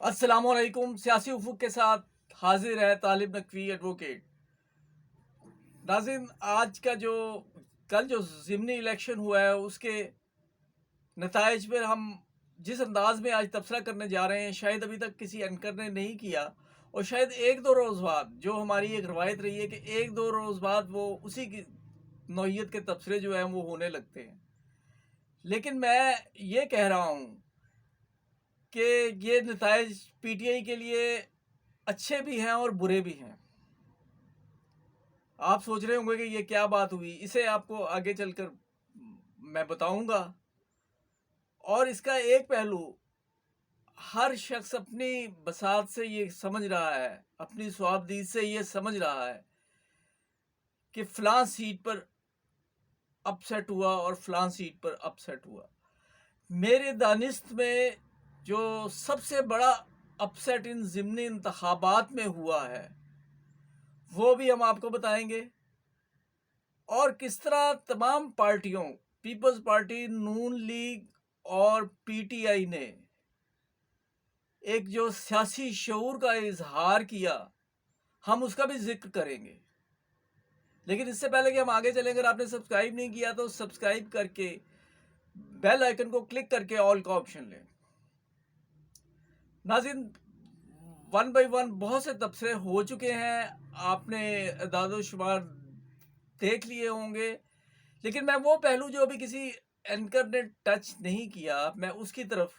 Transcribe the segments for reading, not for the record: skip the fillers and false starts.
السلام علیکم. سیاسی افق کے ساتھ حاضر ہے طالب نقوی ایڈوکیٹ. ناظرین، آج کا کل جو ضمنی الیکشن ہوا ہے اس کے نتائج پر ہم جس انداز میں آج تبصرہ کرنے جا رہے ہیں شاید ابھی تک کسی اینکر نے نہیں کیا، اور شاید ایک دو روز بعد جو ہماری ایک روایت رہی ہے کہ ایک دو روز بعد وہ اسی کی نوعیت کے تبصرے جو ہیں وہ ہونے لگتے ہیں. لیکن میں یہ کہہ رہا ہوں کہ یہ نتائج پی ٹی آئی کے لیے اچھے بھی ہیں اور برے بھی ہیں. آپ سوچ رہے ہوں گے کہ یہ کیا بات ہوئی، اسے آپ کو آگے چل کر میں بتاؤں گا. اور اس کا ایک پہلو ہر شخص اپنی بساط سے یہ سمجھ رہا ہے، اپنی صوابدید سے یہ سمجھ رہا ہے کہ فلاں سیٹ پر اپ سیٹ ہوا اور فلاں سیٹ پر اپ سیٹ ہوا. میرے دانست میں جو سب سے بڑا اپ سیٹ ان ضمنی انتخابات میں ہوا ہے وہ بھی ہم آپ کو بتائیں گے، اور کس طرح تمام پارٹیوں، پیپلز پارٹی، نون لیگ اور پی ٹی آئی نے ایک جو سیاسی شعور کا اظہار کیا، ہم اس کا بھی ذکر کریں گے. لیکن اس سے پہلے کہ ہم آگے چلیں، اگر آپ نے سبسکرائب نہیں کیا تو سبسکرائب کر کے بیل آئیکن کو کلک کر کے آل کا آپشن لیں. ناظرین، ون بائی ون بہت سے تبصرے ہو چکے ہیں، آپ نے اعداد و شمار دیکھ لیے ہوں گے، لیکن میں وہ پہلو جو ابھی کسی اینکر نے ٹچ نہیں کیا میں اس کی طرف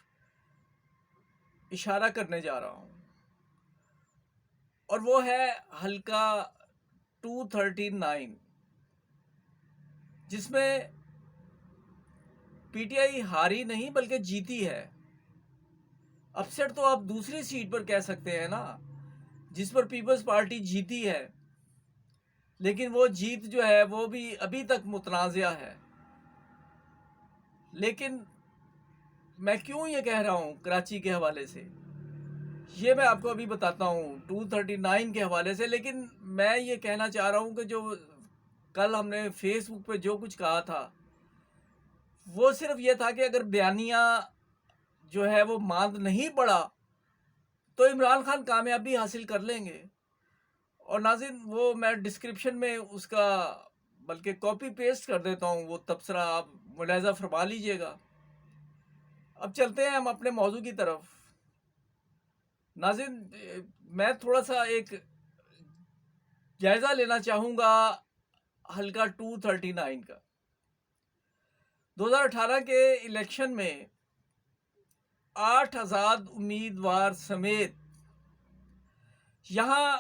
اشارہ کرنے جا رہا ہوں، اور وہ ہے حلقہ 239، جس میں پی ٹی آئی ہاری نہیں بلکہ جیتی ہے. اپسیٹ تو آپ دوسری سیٹ پر کہہ سکتے ہیں نا، جس پر پیپلز پارٹی جیتی ہے، لیکن وہ جیت جو ہے وہ بھی ابھی تک متنازع ہے. لیکن میں کیوں یہ کہہ رہا ہوں کراچی کے حوالے سے، یہ میں آپ کو ابھی بتاتا ہوں 239 کے حوالے سے. لیکن میں یہ کہنا چاہ رہا ہوں کہ جو کل ہم نے فیس بک پہ جو کچھ کہا تھا وہ صرف یہ تھا کہ اگر بیانیہ جو ہے وہ ماند نہیں پڑا تو عمران خان کامیابی حاصل کر لیں گے. اور ناظرین، وہ میں ڈسکرپشن میں اس کا بلکہ کاپی پیسٹ کر دیتا ہوں، وہ تبصرہ آپ ملاحظہ فرما لیجئے گا. اب چلتے ہیں ہم اپنے موضوع کی طرف. ناظرین، میں تھوڑا سا ایک جائزہ لینا چاہوں گا حلقہ 239 کا. 2018 کے الیکشن میں 8 آزاد امیدوار سمیت یہاں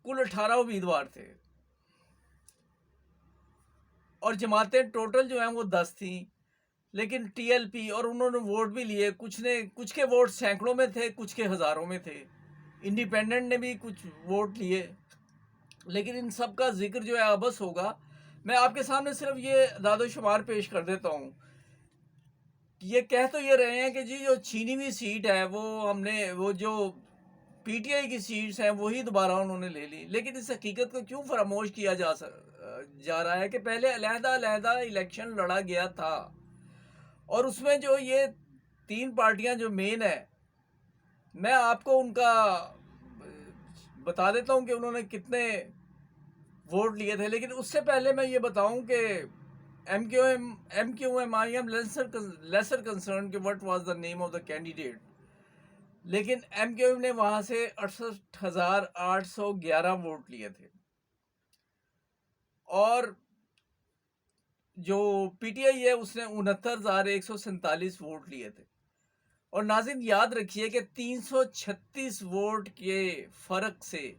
کل 18 امیدوار تھے، اور جماعتیں ٹوٹل جو ہیں وہ 10 تھیں. لیکن ٹی ایل پی اور انہوں نے ووٹ بھی لیے، کچھ کے ووٹ سینکڑوں میں تھے، کچھ کے ہزاروں میں تھے. انڈیپینڈنٹ نے بھی کچھ ووٹ لیے، لیکن ان سب کا ذکر جو ہے ابس ہوگا. میں آپ کے سامنے صرف یہ اعداد و شمار پیش کر دیتا ہوں. یہ کہہ تو یہ رہے ہیں کہ جی جو چھینی ہوئی سیٹ ہے وہ جو پی ٹی آئی کی سیٹس ہیں وہی دوبارہ انہوں نے لے لی. لیکن اس حقیقت کو کیوں فراموش کیا جا رہا ہے کہ پہلے علیحدہ علیحدہ الیکشن لڑا گیا تھا، اور اس میں جو یہ 3 پارٹیاں جو مین ہے، میں آپ کو ان کا بتا دیتا ہوں کہ انہوں نے کتنے ووٹ لیے تھے. لیکن اس سے پہلے میں یہ بتاؤں کہ M Q M I am lesser concern کہ what was the name of the candidate. لیکن ایم کیو ایم نے وہاں سے 68,811 ووٹ لیے تھے، اور جو پی ٹی آئی ہے اس نے 69,147 ووٹ لیے تھے. اور ناظرین یاد رکھیے کہ 336 ووٹ کے فرق سے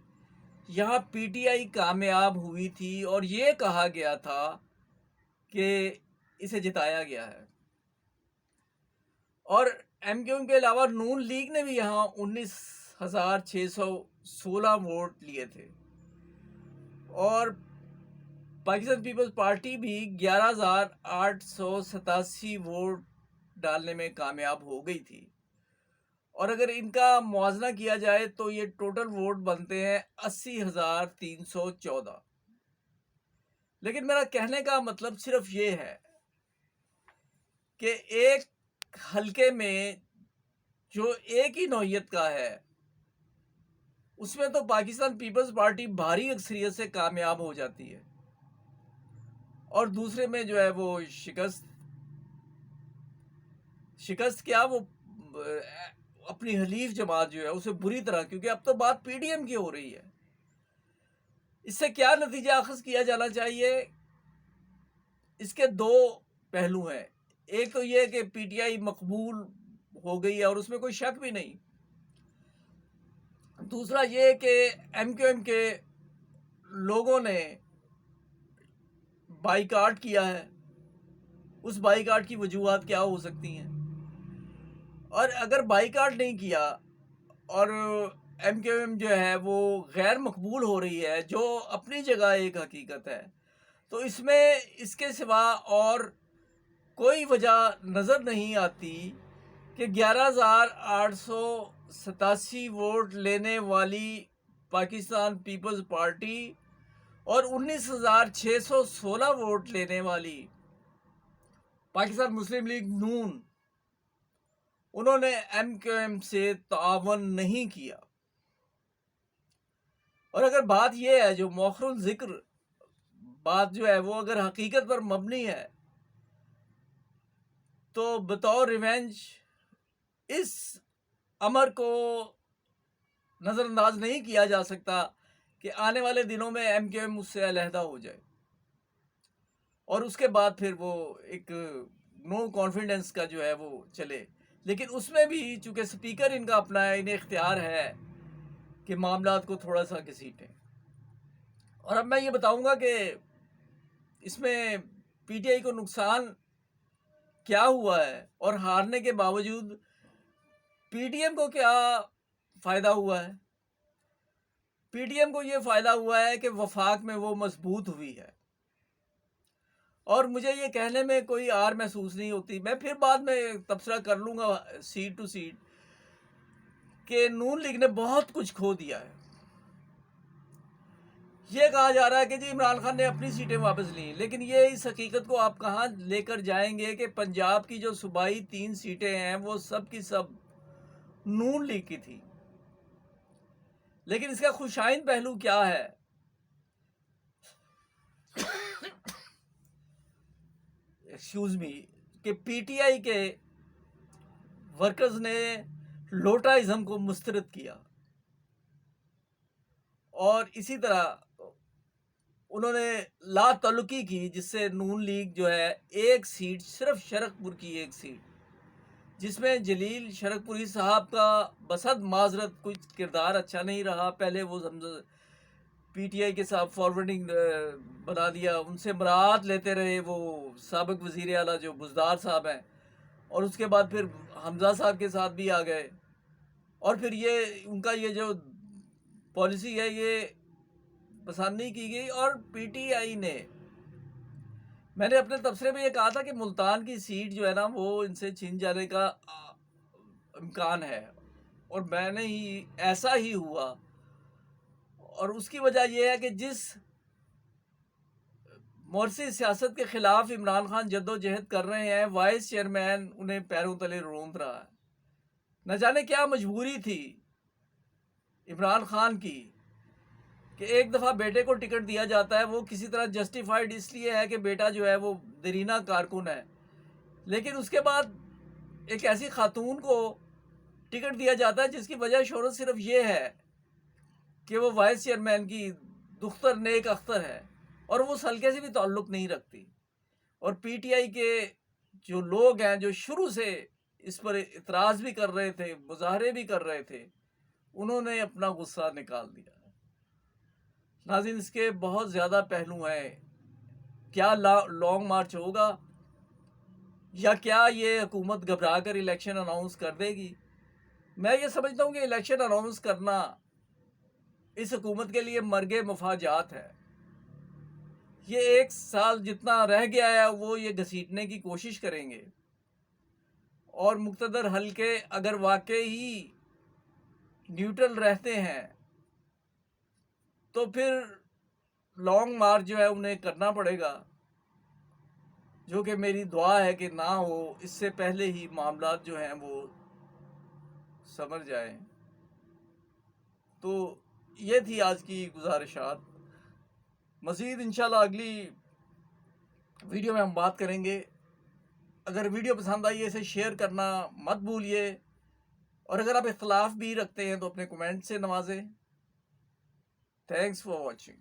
یہاں پی ٹی آئی کامیاب ہوئی تھی، اور یہ کہا گیا تھا کہ اسے جتایا گیا ہے. اور ایم کیو ایم کے علاوہ نون لیگ نے بھی یہاں 19,616 ووٹ لیے تھے، اور پاکستان پیپلز پارٹی بھی 11,887 ووٹ ڈالنے میں کامیاب ہو گئی تھی. اور اگر ان کا موازنہ کیا جائے تو یہ ٹوٹل ووٹ بنتے ہیں 80,314. لیکن میرا کہنے کا مطلب صرف یہ ہے کہ ایک حلقے میں جو ایک ہی نوعیت کا ہے، اس میں تو پاکستان پیپلز پارٹی بھاری اکثریت سے کامیاب ہو جاتی ہے، اور دوسرے میں جو ہے وہ شکست کیا، وہ اپنی حلیف جماعت جو ہے اسے بری طرح، کیونکہ اب تو بات پی ڈی ایم کی ہو رہی ہے، اس سے کیا نتیجہ اخذ کیا جانا چاہیے؟ اس کے دو پہلو ہیں. ایک تو یہ کہ پی ٹی آئی مقبول ہو گئی ہے اور اس میں کوئی شک بھی نہیں. دوسرا یہ کہ ایم کیو ایم کے لوگوں نے بائیکاٹ کیا ہے. اس بائیکاٹ کی وجوہات کیا ہو سکتی ہیں؟ اور اگر بائیکاٹ نہیں کیا اور ایم کیو ایم جو ہے وہ غیر مقبول ہو رہی ہے، جو اپنی جگہ ایک حقیقت ہے، تو اس میں اس کے سوا اور کوئی وجہ نظر نہیں آتی کہ 11,887 ووٹ لینے والی پاکستان پیپلز پارٹی اور 19,616 ووٹ لینے والی پاکستان مسلم لیگ نون، انہوں نے ایم کیو ایم سے تعاون نہیں کیا. اور اگر بات یہ ہے، جو مؤخر الذکر بات جو ہے وہ اگر حقیقت پر مبنی ہے، تو بطور ریونج اس امر کو نظر انداز نہیں کیا جا سکتا کہ آنے والے دنوں میں ایم کیو ایم اس سے علیحدہ ہو جائے، اور اس کے بعد پھر وہ ایک نو کانفیڈنس کا جو ہے وہ چلے. لیکن اس میں بھی چونکہ سپیکر ان کا اپنا ہے، انہیں اختیار ہے کہ معاملات کو تھوڑا سا گھسیٹیں. اور اب میں یہ بتاؤں گا کہ اس میں پی ٹی آئی کو نقصان کیا ہوا ہے، اور ہارنے کے باوجود پی ڈی ایم کو کیا فائدہ ہوا ہے. پی ڈی ایم کو یہ فائدہ ہوا ہے کہ وفاق میں وہ مضبوط ہوئی ہے، اور مجھے یہ کہنے میں کوئی آر محسوس نہیں ہوتی، میں پھر بعد میں تبصرہ کر لوں گا سیٹ ٹو سیٹ، کہ نون لیگ نے بہت کچھ کھو دیا ہے. یہ کہا جا رہا ہے کہ جی عمران خان نے اپنی سیٹیں واپس لیں، لیکن یہ اس حقیقت کو آپ کہاں لے کر جائیں گے کہ پنجاب کی جو صوبائی 3 سیٹیں ہیں وہ سب کی سب نون لیگ کی تھی. لیکن اس کا خوشائند پہلو کیا ہے؟ ایکسکیوز می، کہ پی ٹی آئی کے ورکرز نے لوٹائزم کو مسترد کیا، اور اسی طرح انہوں نے لا تعلقی کی، جس سے نون لیگ جو ہے ایک سیٹ، صرف شرق پور کی ایک سیٹ، جس میں جلیل شرق پوری صاحب کا بسد معذرت کچھ کردار اچھا نہیں رہا. پہلے وہ پی ٹی آئی کے ساتھ فارورڈنگ بنا دیا، ان سے برات لیتے رہے وہ سابق وزیر اعلیٰ جو بزدار صاحب ہیں، اور اس کے بعد پھر حمزہ صاحب کے ساتھ بھی آ گئے، اور پھر یہ ان کا یہ جو پالیسی ہے یہ پسند نہیں کی گئی. اور پی ٹی آئی نے، میں نے اپنے تبصرے میں یہ کہا تھا کہ ملتان کی سیٹ جو ہے نا وہ ان سے چھن جانے کا امکان ہے، اور میں نے ہی ایسا ہی ہوا. اور اس کی وجہ یہ ہے کہ جس مورسی سیاست کے خلاف عمران خان جد و جہد کر رہے ہیں، وائس چیئرمین انہیں پیروں تلے روند رہا ہے. نہ جانے کیا مجبوری تھی عمران خان کی کہ ایک دفعہ بیٹے کو ٹکٹ دیا جاتا ہے، وہ کسی طرح جسٹیفائڈ اس لیے ہے کہ بیٹا جو ہے وہ دیرینہ کارکن ہے، لیکن اس کے بعد ایک ایسی خاتون کو ٹکٹ دیا جاتا ہے جس کی وجہ شہرت صرف یہ ہے کہ وہ وائس چیئرمین کی دختر نیک اختر ہے، اور وہ اس حلقے سے بھی تعلق نہیں رکھتی. اور پی ٹی آئی کے جو لوگ ہیں جو شروع سے اس پر اعتراض بھی کر رہے تھے، مظاہرے بھی کر رہے تھے، انہوں نے اپنا غصہ نکال دیا. ناظرین، اس کے بہت زیادہ پہلو ہیں. کیا لانگ مارچ ہوگا، یا کیا یہ حکومت گھبرا کر الیکشن اناؤنس کر دے گی؟ میں یہ سمجھتا ہوں کہ الیکشن اناؤنس کرنا اس حکومت کے لیے مرگ مفاجات ہے. یہ 1 سال جتنا رہ گیا ہے وہ یہ گھسیٹنے کی کوشش کریں گے، اور مقتدر حلقے اگر واقعی نیوٹرل رہتے ہیں تو پھر لانگ مارچ جو ہے انہیں کرنا پڑے گا، جو کہ میری دعا ہے کہ نہ ہو. اس سے پہلے ہی معاملات جو ہیں وہ سمجھ جائیں. تو یہ تھی آج کی گزارشات. مزید انشاءاللہ اگلی ویڈیو میں ہم بات کریں گے. اگر ویڈیو پسند آئی ہے اسے شیئر کرنا مت بھولیے، اور اگر آپ اختلاف بھی رکھتے ہیں تو اپنے کومنٹ سے نوازیں. Thanks for watching.